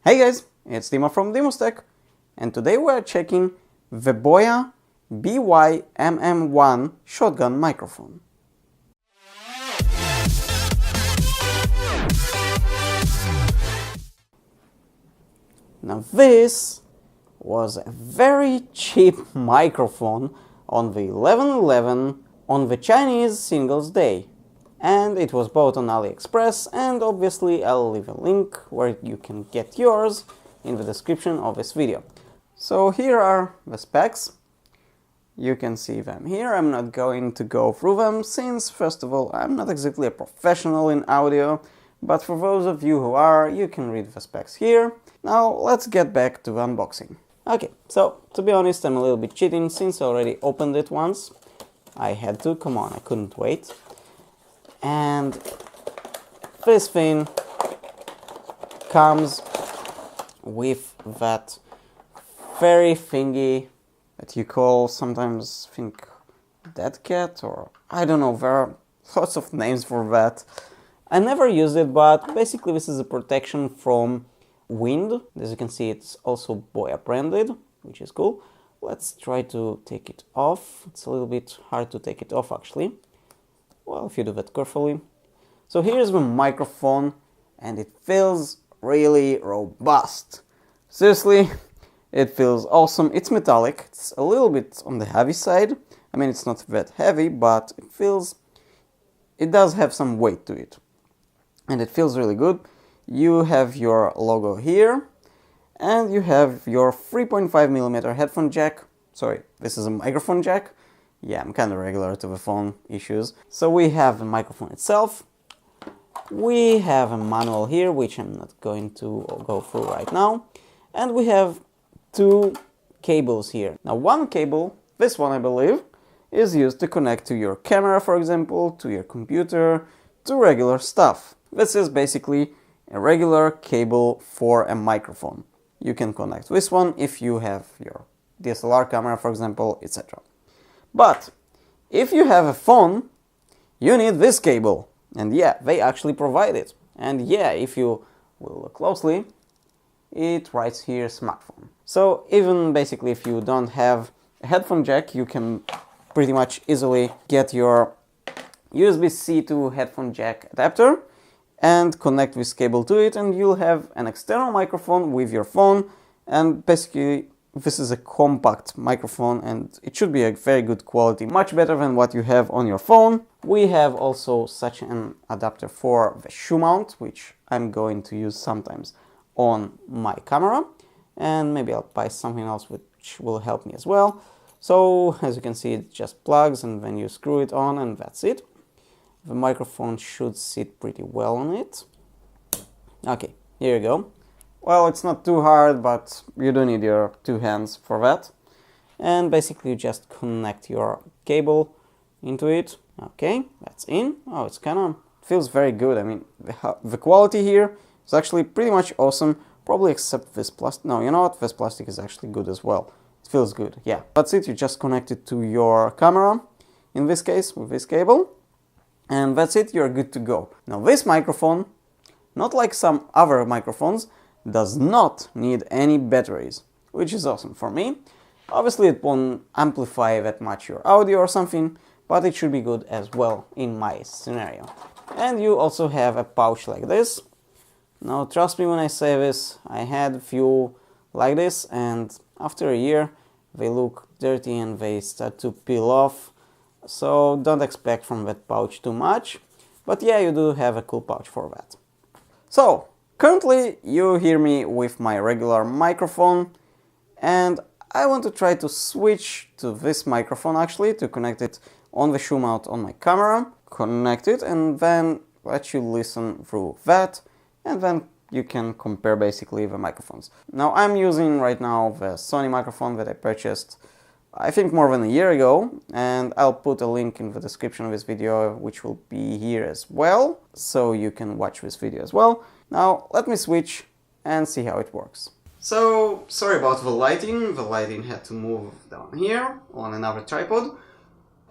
Hey guys, it's Timo from DimusTech, and today we are checking the Boya BY-MM1 shotgun microphone. Now this was a very cheap microphone on the 11/11 on the Chinese Singles Day. And it was bought on AliExpress, and obviously I'll leave a link where you can get yours in the description of this video. So here are the specs. You can see them here. I'm not going to go through them since, first of all, I'm not exactly a professional in audio, but for those of you who are, you can read the specs here. Now let's get back to the unboxing. Okay, so to be honest, I'm a little bit cheating since I already opened it once. I had to, come on, I couldn't wait. And this thing comes with that fairy thingy that you call sometimes, think, dead cat, or I don't know, there are lots of names for that. I never used it, but basically this is a protection from wind. As you can see, it's also Boya branded, which is cool. Let's try to take it off. It's a little bit hard to take it off actually. Well, if you do that carefully. So here's the microphone, and it feels really robust. Seriously, it feels awesome. It's metallic. It's a little bit on the heavy side. I mean, it's not that heavy, but it does have some weight to it. And it feels really good. You have your logo here, and you have your 3.5mm headphone jack. Sorry, this is a microphone jack. Yeah, I'm kind of regular to the phone issues. So we have the microphone itself. We have a manual here, which I'm not going to go through right now. And we have two cables here. Now one cable, this one I believe, is used to connect to your camera, for example, to your computer, to regular stuff. This is basically a regular cable for a microphone. You can connect this one if you have your DSLR camera, for example, etc. But if you have a phone, you need this cable. And yeah, they actually provide it. And yeah, if you will look closely, it writes here smartphone. So even basically if you don't have a headphone jack, you can pretty much easily get your USB-C to headphone jack adapter and connect this cable to it, and you'll have an external microphone with your phone. And basically this is a compact microphone, and it should be a very good quality, much better than what you have on your phone. We have also such an adapter for the shoe mount, which I'm going to use sometimes on my camera, and maybe I'll buy something else which will help me as well. So as you can see, it just plugs and then you screw it on, and that's it. The microphone should sit pretty well on it. Okay, here you go. Well, it's not too hard, but you do need your two hands for that. And basically you just connect your cable into it. Okay, that's in. Oh, it's kind of feels very good. I mean, the quality here is actually pretty much awesome. Probably except this plastic. No, you know what? This plastic is actually good as well. It feels good. Yeah, that's it. You just connect it to your camera, in this case, with this cable. And that's it. You're good to go. Now this microphone, not like some other microphones, does not need any batteries, which is awesome for me. Obviously it won't amplify that much your audio or something, but it should be good as well in my scenario. And you also have a pouch like this. Now trust me when I say this, I had a few like this, and after a year they look dirty and they start to peel off. So don't expect from that pouch too much, but yeah, you do have a cool pouch for that. So currently you hear me with my regular microphone, and I want to try to switch to this microphone actually, to connect it on the shoe mount on my camera, connect it, and then let you listen through that, and then you can compare basically the microphones. Now I'm using right now the Sony microphone that I purchased I think more than a year ago, and I'll put a link in the description of this video, which will be here as well, so you can watch this video as well. Now let me switch and see how it works. So sorry about the lighting had to move down here on another tripod,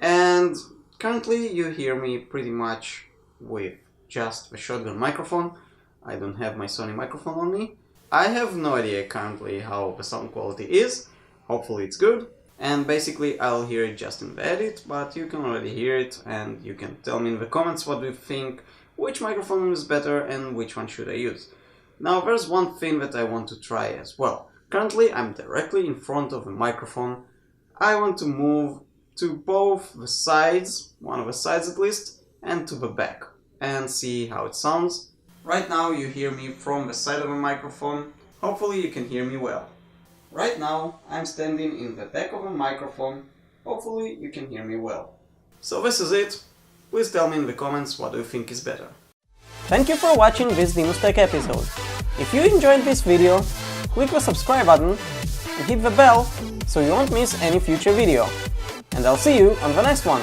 and currently you hear me pretty much with just the shotgun microphone. I don't have my Sony microphone on me. I have no idea currently how the sound quality is, hopefully it's good, and basically I'll hear it just in the edit, but you can already hear it and you can tell me in the comments what you think, which microphone is better and which one should I use. Now there's one thing that I want to try as well. Currently I'm directly in front of the microphone. I want to move to both the sides, one of the sides at least, and to the back, and see how it sounds. Right now you hear me from the side of the microphone, hopefully you can hear me well. Right now I'm standing in the back of the microphone, hopefully you can hear me well. So this is it, please tell me in the comments what do you think is better. Thank you for watching this DimusTech episode. If you enjoyed this video, click the subscribe button and hit the bell so you won't miss any future video. And I'll see you on the next one.